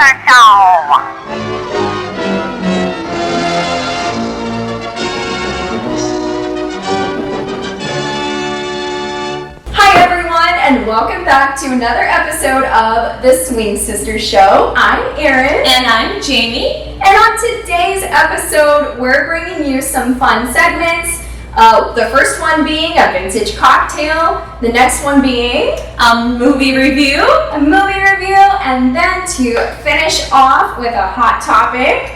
Hi everyone, and welcome back to another episode of the Swing Sisters Show. I'm Erin. And I'm Jamie. And on today's episode, we're bringing you some fun segments. The first one being a vintage cocktail, the next one being a movie review, and then to finish off with a hot topic.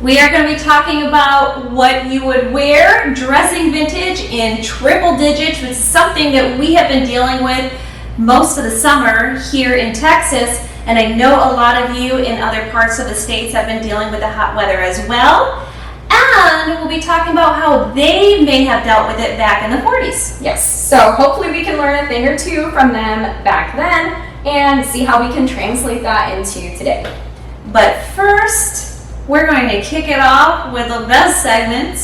We are going to be talking about what you would wear dressing vintage in triple digits, which is something that we have been dealing with most of the summer here in Texas, and I know a lot of you in other parts of the states have been dealing with the hot weather as well. And we'll be talking about how they may have dealt with it back in the 40s. Yes, so hopefully we can learn a thing or two from them back then and see how we can translate that into today. But first, we're going to kick it off with the best segment,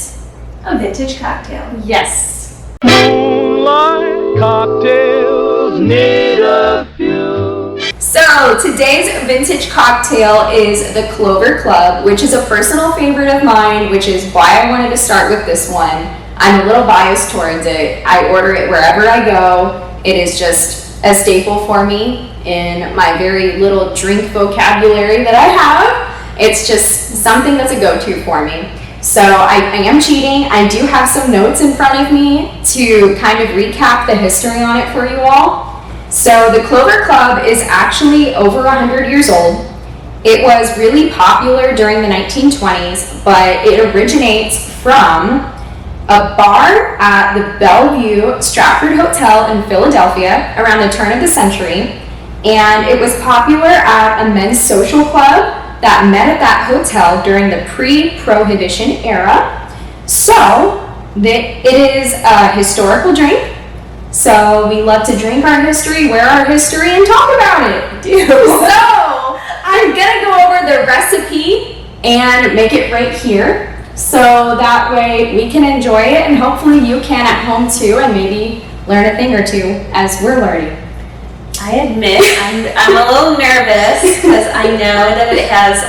a vintage cocktail. Yes. Moonlight cocktails need a few. So today's vintage cocktail is the Clover Club, which is a personal favorite of mine, which is why I wanted to start with this one. I'm a little biased towards it. I order it wherever I go. It is just a staple for me in my very little drink vocabulary that I have. It's just something that's a go-to for me. So I am cheating. I do have some notes in front of me to kind of recap the history on it for you all. So the Clover Club is actually over 100 years old. It was really popular during the 1920s, but it originates from a bar at the Bellevue Stratford Hotel in Philadelphia around the turn of the century. And it was popular at a men's social club that met at that hotel during the pre-Prohibition era. So it is a historical drink. So we love to drink our history, wear our history, and talk about it. So I'm gonna go over the recipe and make it right here. So that way we can enjoy it, and hopefully you can at home too, and maybe learn a thing or two as we're learning. I admit I'm a little nervous because I know that it has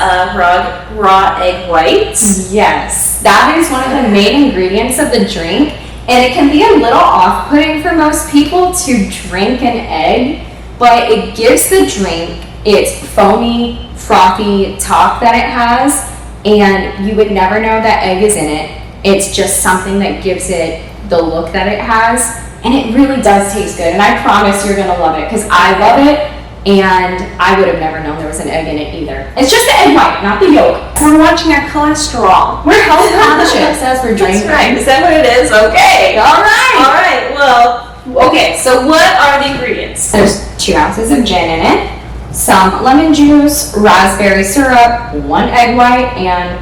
raw egg whites. Yes, that is one of the main ingredients of the drink. And it can be a little off-putting for most people to drink an egg, but it gives the drink its foamy, frothy top that it has, and you would never know that egg is in it. It's just something that gives it the look that it has, and it really does taste good. And I promise you're gonna love it, because I love it, and I would have never known there was an egg in it either. It's just the egg white, not the yolk. We're watching our cholesterol. We're health conscious as we're drinking. That's right. Is that what it is? Okay. All right. All right. Well, okay. So what are the ingredients? There's 2 ounces of gin in it, some lemon juice, raspberry syrup, 1 egg white, and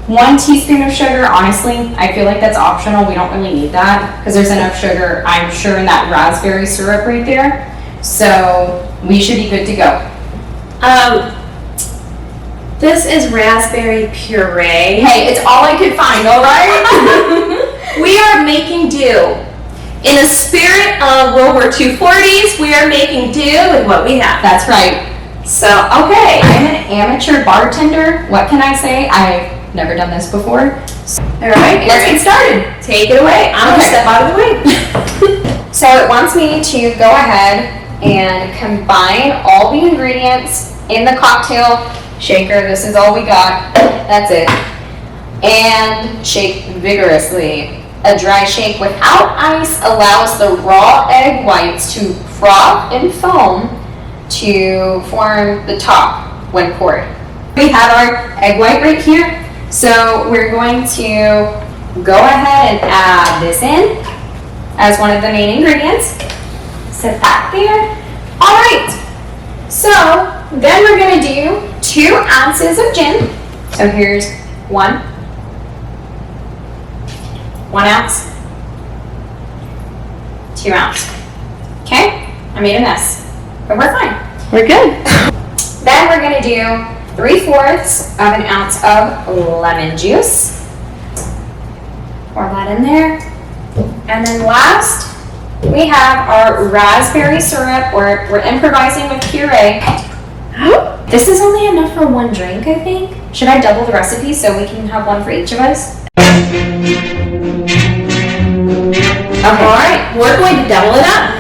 1 teaspoon of sugar. Honestly, I feel like that's optional. We don't really need that because there's enough sugar, I'm sure, in that raspberry syrup right there. So we should be good to go. This is raspberry puree. Hey, it's all I could find, all right? We are making do. In the spirit of World War II 40s, we are making do with what we have. That's right. So, okay. I'm an amateur bartender. What can I say? I've never done this before. All right, Let's get started. Take it away. I'm going to step out of the way. So it wants me to go ahead and combine all the ingredients in the cocktail shaker. This is all we got. That's it. And shake vigorously. A dry shake without ice allows the raw egg whites to froth and foam to form the top when poured. We have our egg white right here. So we're going to go ahead and add this in as one of the main ingredients. Set that there. All right. So then we're going to do 2 ounces of gin. So here's 1 ounce, 2 ounce. Okay, I made a mess, but we're fine. We're good. Then we're going to do 3/4 of an ounce of lemon juice. Pour that in there. And then last, we have our raspberry syrup. We're improvising with puree. This is only enough for one drink, I think. Should I double the recipe so we can have one for each of us? Okay. Alright, we're going to double it up.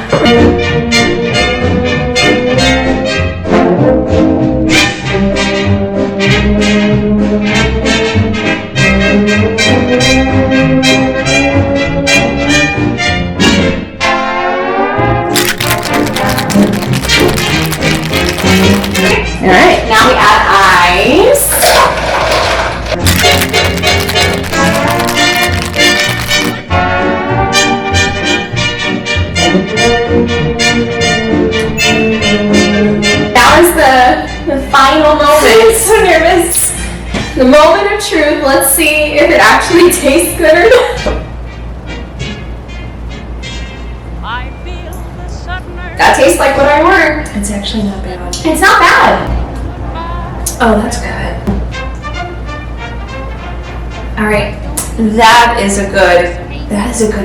Alright, now we add ice. That was the final moment. I'm so nervous. The moment of truth. Let's see if it actually tastes good or not. That tastes like what I ordered. It's actually not bad. It's not bad. Oh, that's good. Alright, that is a good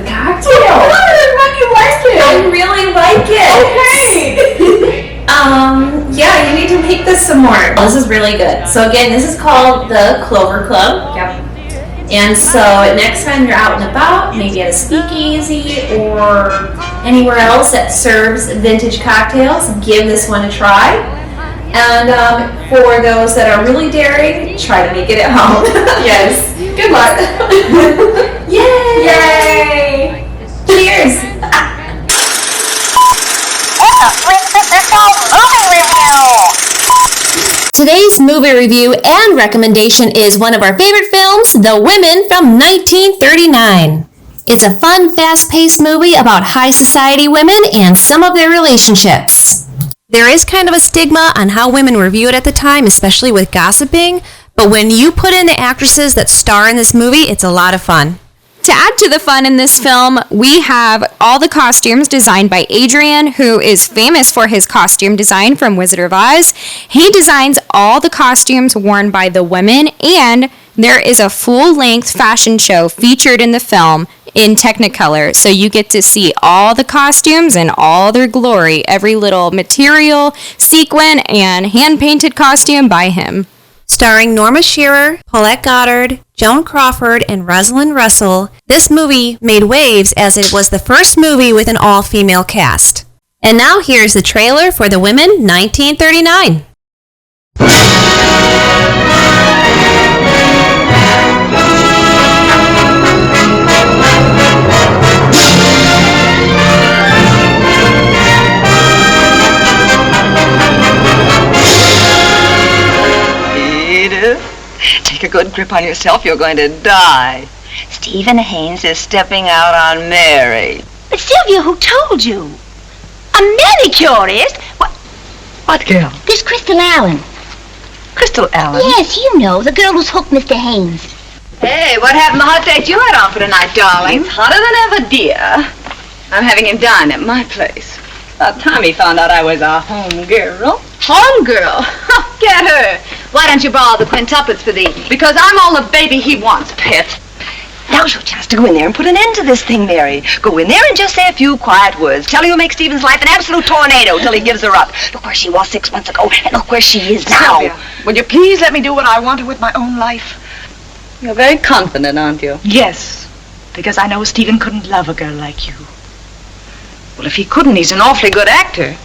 cocktail. Oh, how do you like it? I really like it. Okay. Yeah, you need to make this some more. This is really good. So again, this is called the Clover Club. Yep. And so next time you're out and about, maybe at a speakeasy or anywhere else that serves vintage cocktails, give this one a try. And for those that are really daring, try to make it at home. Yes. Good luck. Yay! Yay! Cheers! Today's movie review and recommendation is one of our favorite films, The Women from 1939. It's a fun, fast-paced movie about high society women and some of their relationships. There is kind of a stigma on how women were viewed at the time, especially with gossiping, but when you put in the actresses that star in this movie, it's a lot of fun. To add to the fun in this film, we have all the costumes designed by Adrian, who is famous for his costume design from Wizard of Oz. He designs all the costumes worn by the women, and there is a full-length fashion show featured in the film in Technicolor, so you get to see all the costumes in all their glory, every little material, sequin, and hand-painted costume by him. Starring Norma Shearer, Paulette Goddard, Joan Crawford, and Rosalind Russell, this movie made waves as it was the first movie with an all-female cast. And now here's the trailer for The Women 1939. Take a good grip on yourself, you're going to die. Stephen Haynes is stepping out on Mary. But Sylvia, who told you? A manicurist? What girl? This Crystal Allen. Crystal Allen? Yes, you know, the girl who's hooked Mr. Haynes. Hey, what happened to the hot date you had on for tonight, darling? It's hotter than ever, dear. I'm having him dine at my place. About time he found out I was a home girl. Home girl? Get her. Why don't you borrow the quintuplets for the evening? Because I'm all the baby he wants, Pip. Now's your chance to go in there and put an end to this thing, Mary. Go in there and just say a few quiet words. Tell her you'll make Stephen's life an absolute tornado till he gives her up. Look where she was 6 months ago, and look where she is now. Sylvia, will you please let me do what I wanted with my own life? You're very confident, aren't you? Yes, because I know Stephen couldn't love a girl like you. Well, if he couldn't, he's an awfully good actor.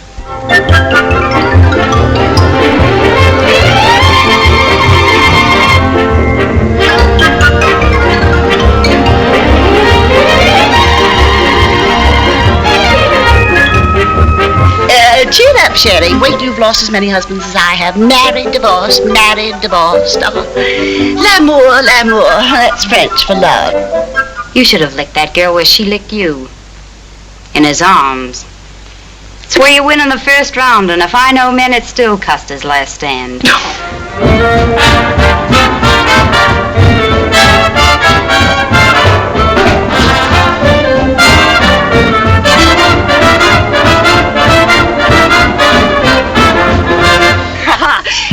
Cheer up, Sherry. Wait till you've lost as many husbands as I have. Married, divorced, married, divorced. Oh. L'amour, l'amour. That's French for love. You should have licked that girl where she licked you. In his arms. It's where you win in the first round, and if I know men, it's still Custer's last stand.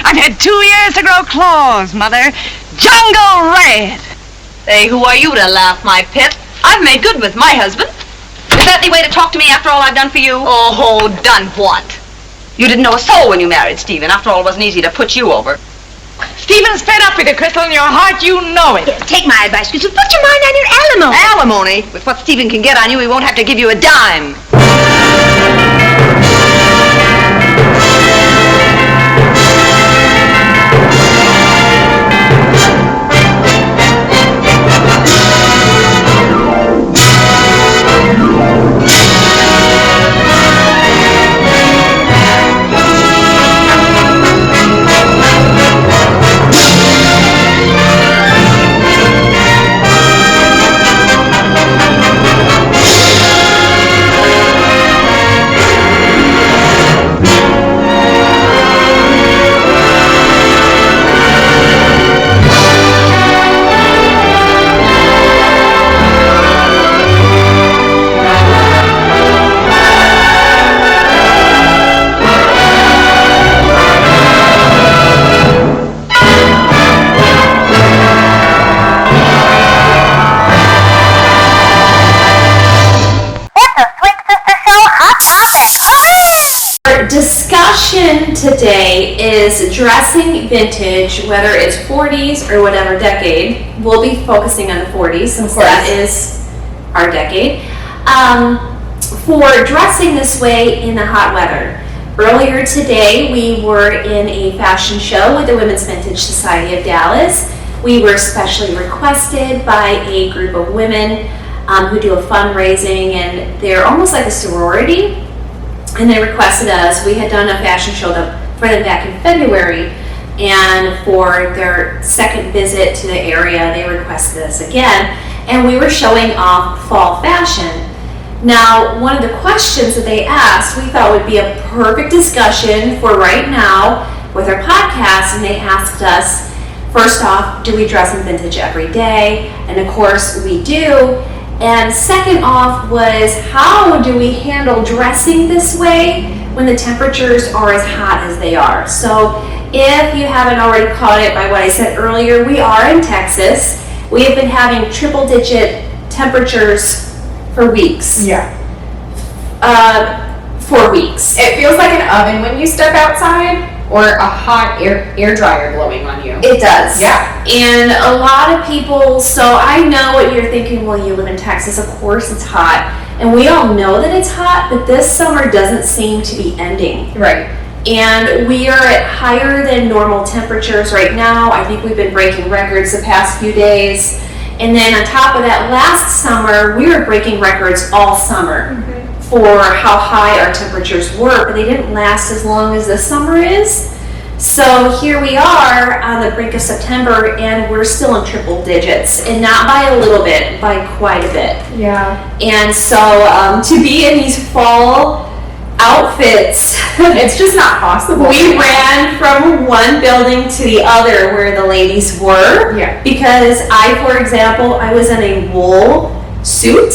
I've had 2 years to grow claws, Mother. Jungle Red. Hey, who are you to laugh, my pet? I've made good with my husband. Is that the way to talk to me after all I've done for you? Oh, done what? You didn't know a soul when you married Stephen. After all, it wasn't easy to put you over. Stephen's fed up with you, Crystal, in your heart, you know it. Take my advice, Crystal. Put your mind on your alimony. Alimony? With what Stephen can get on you, he won't have to give you a dime. Discussion today is dressing vintage, whether it's 40s or whatever decade. We'll be focusing on the 40s since that is our decade. For dressing this way in the hot weather. Earlier today, we were in a fashion show with the Women's Vintage Society of Dallas. We were specially requested by a group of women who do a fundraising, and they're almost like a sorority. And they requested us. We had done a fashion show for them back in February, and for their second visit to the area, they requested us again, and we were showing off fall fashion. Now, one of the questions that they asked, we thought would be a perfect discussion for right now with our podcast, and they asked us, first off, do we dress in vintage every day? And of course, we do. And second off was, how do we handle dressing this way when the temperatures are as hot as they are? So if you haven't already caught it by what I said earlier, we are in Texas. We have been having triple digit temperatures for weeks. Yeah. 4 weeks. It feels like an oven when you step outside, or a hot air dryer blowing on you. It does. Yeah. And a lot of people, so I know what you're thinking, well, you live in Texas, of course it's hot. And we all know that it's hot, but this summer doesn't seem to be ending. Right. And we are at higher than normal temperatures right now. I think we've been breaking records the past few days. And then on top of that, last summer, we were breaking records all summer for how high our temperatures were, but they didn't last as long as this summer is. So here we are on the brink of September, and we're still in triple digits, and not by a little bit, by quite a bit. Yeah. And so to be in these fall outfits, It's just not possible. we ran from one building to the other where the ladies were. Yeah. Because for example, I was in a wool suit,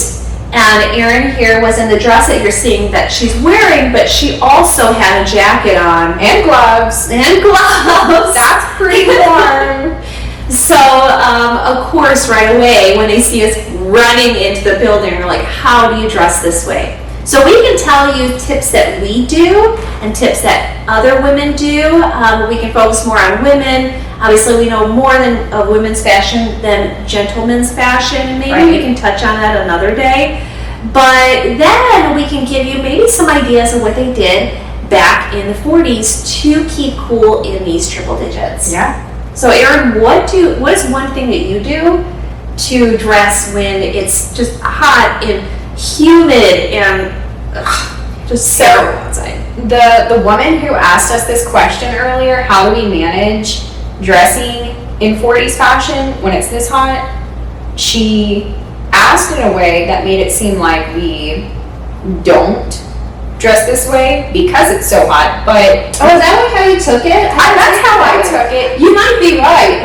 and Erin here was in the dress that you're seeing that she's wearing, but she also had a jacket on. And gloves. And gloves. That's pretty warm. So, of course, right away, when they see us running into the building, they're like, how do you dress this way? So we can tell you tips that we do and tips that other women do. We can focus more on women. Obviously, we know more of women's fashion than gentlemen's fashion. Maybe we can touch on that another day. But then we can give you maybe some ideas of what they did back in the 40s to keep cool in these triple digits. Yeah. So Erin, what is one thing that you do to dress when it's just hot and humid and just terrible outside? The woman who asked us this question earlier, how do we manage dressing in 40s fashion when it's this hot? She asked in a way that made it seem like we don't dress this way because it's so hot, but Oh, is that how you took it? that's how I took it. You might be right.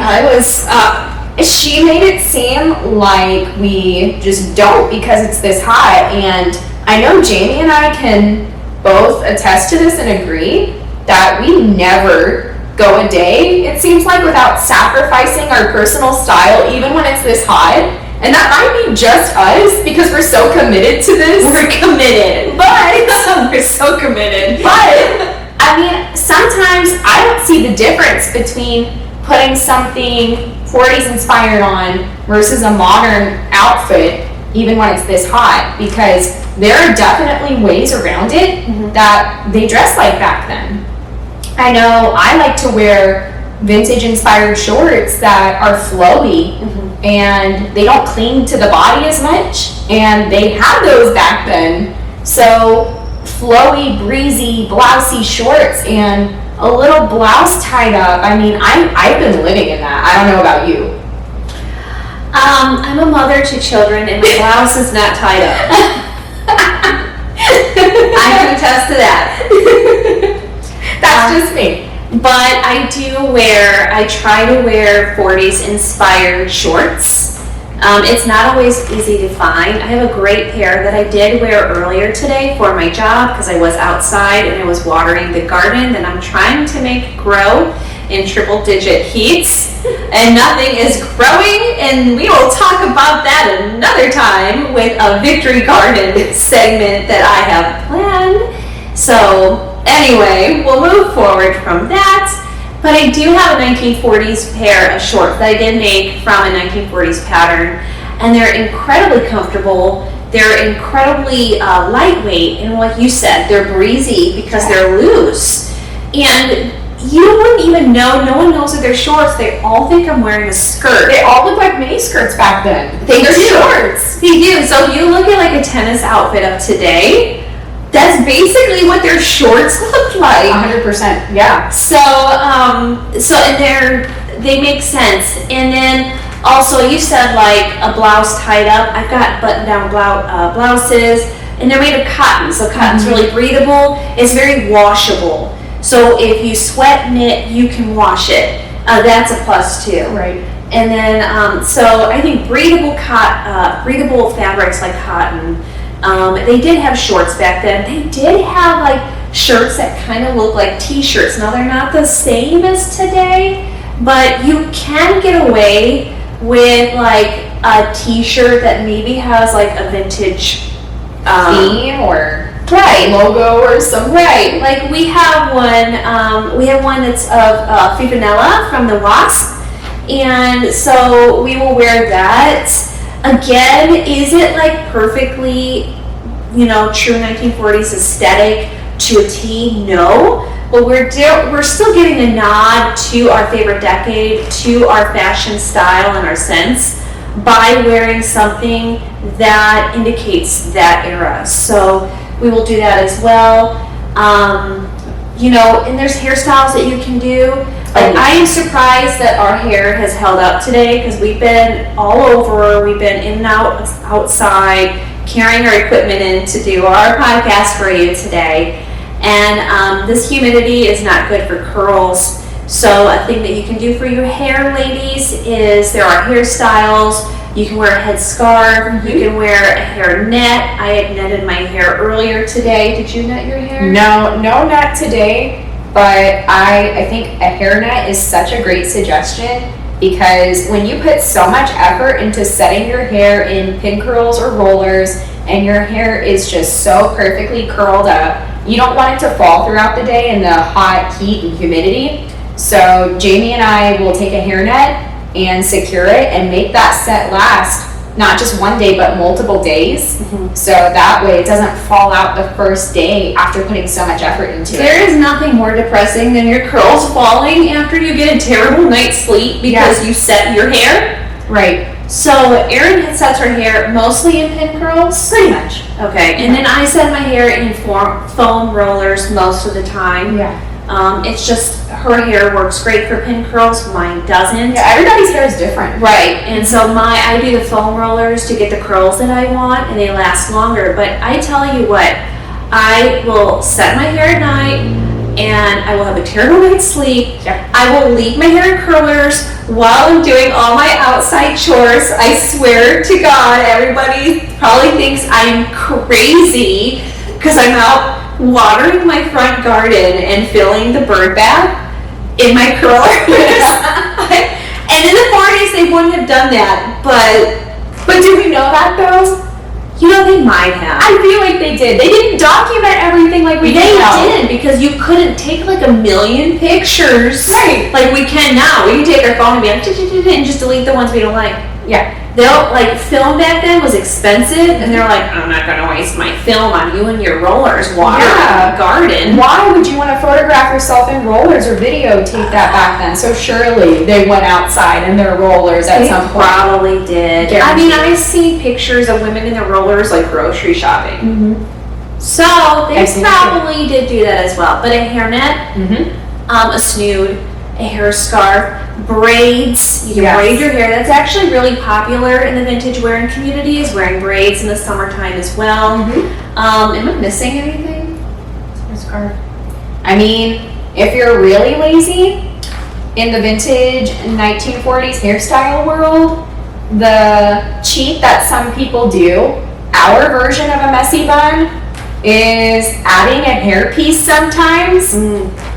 She made it seem like we just don't because it's this hot, and I know Jamie and I can both attest to this and agree that we never go a day, it seems like, without sacrificing our personal style, even when it's this hot. And that might be just us because we're so committed to this. We're committed. But We're so committed. But I mean, sometimes I don't see the difference between putting something 40s inspired on versus a modern outfit, even when it's this hot, because there are definitely ways around it that they dress like back then. I know I like to wear vintage inspired shorts that are flowy and they don't cling to the body as much, and they had those back then. So flowy, breezy, blousey shorts and a little blouse tied up. I mean, I've been living in that. I don't know about you. I'm a mother to children, and my blouse is not tied up. I can attest to that. That's just me. But I try to wear 40s inspired shorts. It's not always easy to find. I have a great pair that I did wear earlier today for my job because I was outside and I was watering the garden that I'm trying to make grow in triple digit heats, and nothing is growing, and we will talk about that another time with a victory garden segment that I have planned. So anyway, we'll move forward from that. But I do have a 1940s pair of shorts that I did make from a 1940s pattern, and they're incredibly comfortable. They're incredibly lightweight, and like you said, they're breezy because they're loose. And you wouldn't even know, no one knows that they're shorts. They all think I'm wearing a skirt. They all look like mini skirts back then. They're do. shorts. They do. So if you look at like a tennis outfit of today, that's basically what their shorts look like. 100%, yeah. So, and they make sense. And then also you said like a blouse tied up. I've got button-down blouses, and they're made of cotton. So cotton's really breathable. It's very washable. So if you sweat knit, you can wash it. That's a plus too. Right. And then, so I think breathable fabrics like cotton. They did have shorts back then. They did have like shirts that kind of look like t-shirts. Now they're not the same as today, but you can get away with like a t-shirt that maybe has like a vintage theme or logo or something. Right, like we have one that's of Fifanella from the Wasp, and so we will wear that. Again, is it like perfectly, true 1940s aesthetic to a T? No, but we're still giving a nod to our favorite decade, to our fashion style and our sense by wearing something that indicates that era. So we will do that as well. And there's hairstyles that you can do. Like, I am surprised that our hair has held up today because we've been all over. We've been in and out outside, carrying our equipment in to do our podcast for you today. And this humidity is not good for curls. So a thing that you can do for your hair, ladies, is there are hairstyles. You can wear a headscarf. You can wear a hair net. I had netted my hair earlier today. Did you net your hair? No, not today. But I think a hairnet is such a great suggestion because when you put so much effort into setting your hair in pin curls or rollers and your hair is just so perfectly curled up, you don't want it to fall throughout the day in the hot heat and humidity. So Jamie and I will take a hairnet and secure it and make that set last not just one day but multiple days, so that way it doesn't fall out the first day after putting so much effort into it. There is nothing more depressing than your curls falling after you get a terrible night's sleep because you set your hair. Right. So Erin sets her hair mostly in pin curls? Pretty much. Okay, and then I set my hair in foam rollers most of the time. Yeah. It's just her hair works great for pin curls, mine doesn't. Yeah, everybody's hair is different. Right, and so I do the foam rollers to get the curls that I want, and they last longer. But I tell you what, I will set my hair at night, and I will have a terrible night's sleep. Yep. I will leave my hair in curlers while I'm doing all my outside chores. I swear to God, everybody probably thinks I'm crazy because I'm out watering my front garden and filling the bird bath in my curlers. And in the 40s, they wouldn't have done that, but do we know that though? You know, they might have. I feel like they did. They didn't document everything like we They do now. did, because you couldn't take like 1,000,000 pictures. Right. Like we can now. We can take our phone and be like, and just delete the ones we don't like. Yeah. They'll, like, film back then was expensive, and they're like, I'm not going to waste my film on you and your rollers watering the garden. Why would you want to photograph yourself in rollers or videotape that back then? So surely they went outside in their rollers at some point. Probably did. Guaranteed. I mean, I see pictures of women in their rollers, like, grocery shopping. Mm-hmm. So they I've seen it probably did do that as well. But a hairnet, Mm-hmm. a snood, a hair scarf, braids. You can Yes. braid your hair. That's actually really popular in the vintage wearing community, is wearing braids in the summertime as well. Mm-hmm. Am I missing anything? I mean, if you're really lazy, in the vintage 1940s hairstyle world, the cheat that some people do, our version of a messy bun, is adding a hairpiece sometimes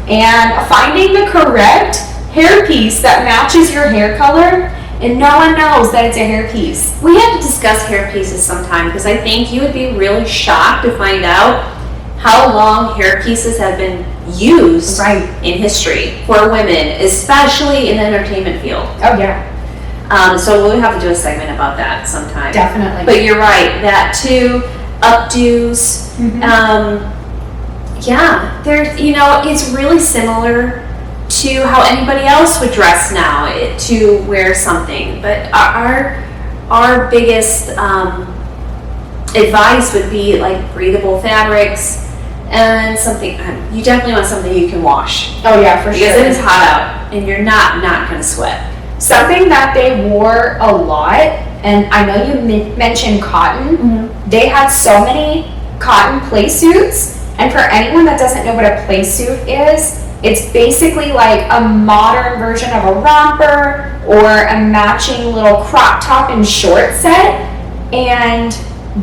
and finding the correct hairpiece that matches your hair color, and no one knows that it's a hairpiece. We have to discuss hair pieces sometime, because I think you would be really shocked to find out how long hair pieces have been used in history for women, especially in the entertainment field. Oh yeah, So we'll have to do a segment about that sometime. definitely. But you're right, that too, updos. Yeah, there's, you know, it's really similar to how anybody else would dress now, to wear something. But our biggest advice would be like breathable fabrics and something. You definitely want something you can wash, Oh yeah, for because sure. it is hot out and you're not going to sweat. Something that they wore a lot, and I know you mentioned cotton. They had so many cotton play suits, and for anyone that doesn't know what a play suit is, it's basically like a modern version of a romper or a matching little crop top and short set, and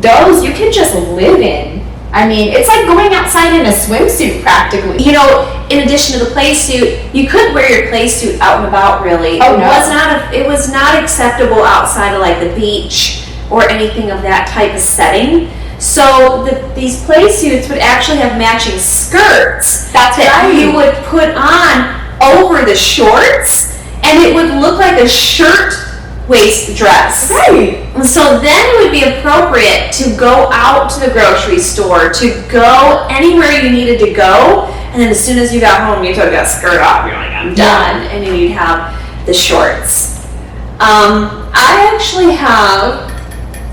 those you can just live in. I mean, it's like going outside in a swimsuit practically. You know, in addition to the play suit, you could wear your play suit out and about. Really, Oh, no. it was not acceptable outside of like the beach or anything of that type of setting. So these play suits would actually have matching skirts That's that right. you would put on over the shorts, and it would look like a shirt waist dress. Right. So then it would be appropriate to go out to the grocery store, to go anywhere you needed to go, and then as soon as you got home, you took that skirt off, you're like, I'm done, and then you'd have the shorts. I actually have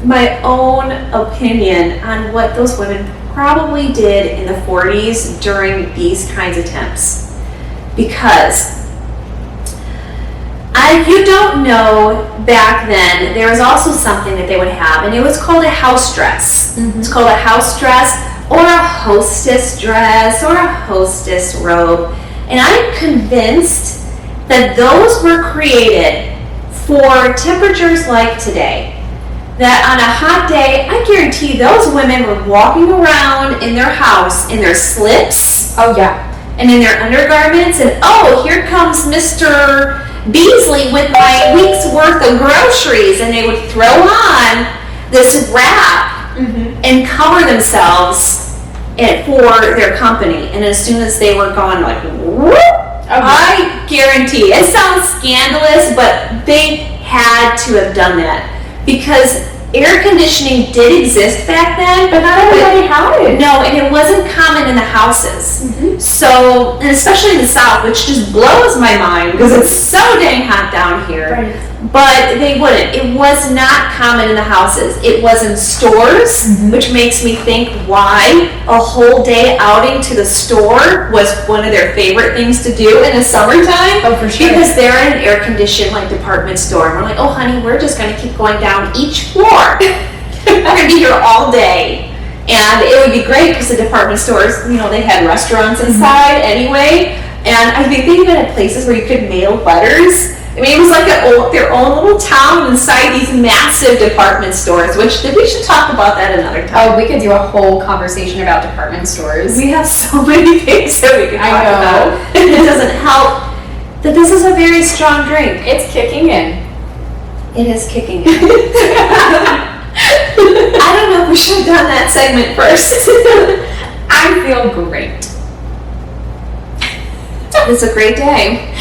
my own opinion on what those women probably did in the 40s during these kinds of temps, because you don't know, back then there was also something that they would have, and it was called a house dress. It's called a house dress or a hostess dress or a hostess robe, and I'm convinced that those were created for temperatures like today. That on a hot day, I guarantee those women were walking around in their house in their slips Oh yeah. and in their undergarments, and oh, here comes Mr. Beasley with my week's worth of groceries, and they would throw on this wrap and cover themselves for their company. And as soon as they were gone, like, whoop, I guarantee, it sounds scandalous, but they had to have done that, because air conditioning did exist back then, But not everybody had it. no, and it wasn't common in the houses. So, and especially in the South, which just blows my mind because it's so dang hot down here. Right. But they wouldn't. It was not common in the houses. It was in stores, which makes me think why a whole day outing to the store was one of their favorite things to do in the summertime. Oh, for sure. Because they're in an air-conditioned like department store, and we're like, oh, honey, we're just going to keep going down each floor. We're going to be here all day. And it would be great because the department stores, you know, they had restaurants inside anyway. And I think they even had places where you could mail letters. I mean, it was like their own little town inside these massive department stores, which we should talk about that another time. Oh, we could do a whole conversation about department stores. We have so many things that we could I talk know. about. It doesn't help that this is a very strong drink. It's kicking in. It is kicking in. I don't know if we should have done that segment first. I feel great. It's a great day.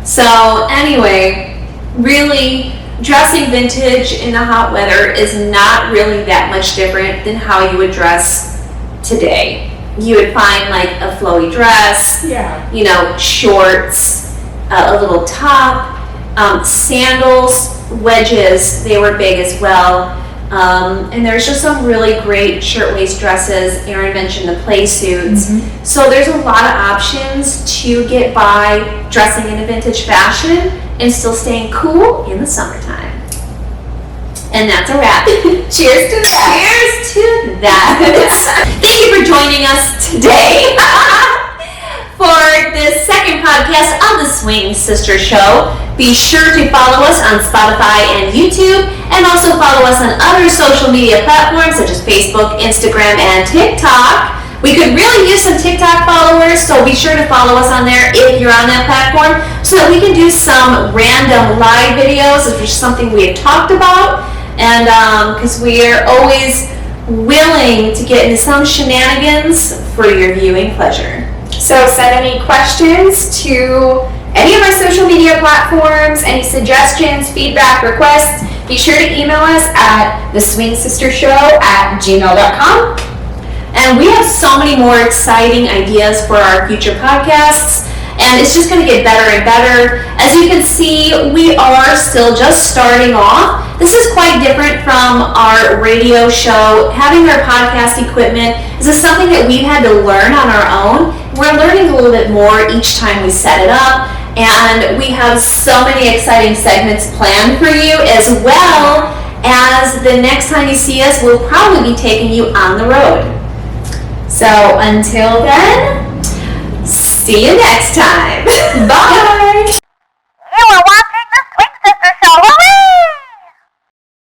So anyway, really, dressing vintage in the hot weather is not really that much different than how you would dress today. You would find like a flowy dress, you know, shorts, a little top, sandals, wedges, they were big as well. And there's just some really great shirtwaist dresses. Erin mentioned the play suits. So there's a lot of options to get by dressing in a vintage fashion and still staying cool in the summertime. And that's a wrap. Cheers to that. Cheers to that. Thank you for joining us today for the second podcast of the Swing Sister Show. Be sure to follow us on Spotify and YouTube, and also follow us on other social media platforms such as Facebook, Instagram, and TikTok. We could really use some TikTok followers, so be sure to follow us on there if you're on that platform, so that we can do some random live videos if there's something we have talked about, and because we are always willing to get into some shenanigans for your viewing pleasure. So send any questions to any of our social media platforms, any suggestions, feedback, requests. Be sure to email us at theswingsistershow@gmail.com. And we have so many more exciting ideas for our future podcasts, and it's just going to get better and better. As you can see, we are still just starting off. This is quite different from our radio show. Having our podcast equipment, this is something that we've had to learn on our own. We're learning a little bit more each time we set it up, and we have so many exciting segments planned for you, as well as the next time you see us, we'll probably be taking you on the road. So until then, see you next time. Bye.